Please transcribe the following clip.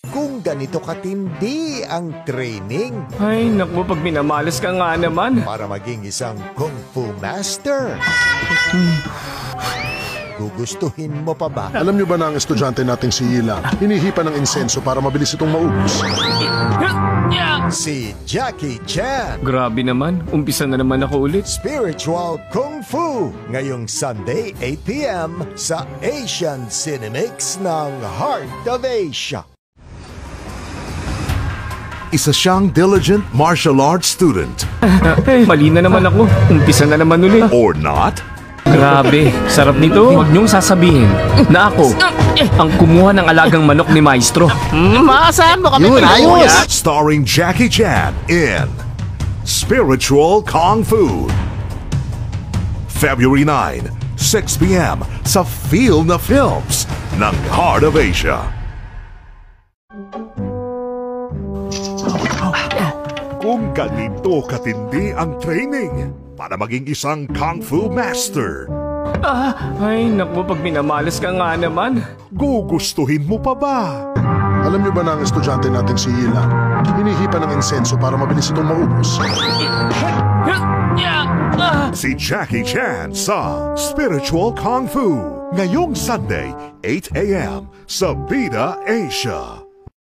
kung ganito katindi ang training Ay, naku, pag minamalas ka nga naman. para maging isang Kung Fu Master. Gugustuhin mo pa ba? Alam niyo ba na ang estudyante nating si Yila, hinihipa ng insenso para mabilis itong maubos? Si Jackie Chan. Grabe naman, umpisa na naman ako ulit. Spiritual Kung Fu ngayong Sunday 8 p.m. sa Asian Cinemix ng Heart of Asia. Isa siyang diligent martial arts student. Mali na naman ako, umpisa na naman ulit. Or not? Grabe, sarap nito. Huwag niyong sasabihin na ako ang kumuha ng alagang manok ni Maestro. Maasahan mo kami. Yun, ayos! Starring Jackie Chan in Spiritual Kung Fu. February 9, 6 p.m. sa Feel na Films ng Heart of Asia. Kung ganito katindi ang training para maging isang Kung Fu Master, Ay, naku, pag minamalas ka nga naman. gugustuhin mo pa ba? Alam niyo ba na ang estudyante nating si Yila, hinihipa ng insenso para mabilis itong maubos? Si Jackie Chan sa Spiritual Kung Fu ngayong Sunday 8 a.m. sa Vida Asia.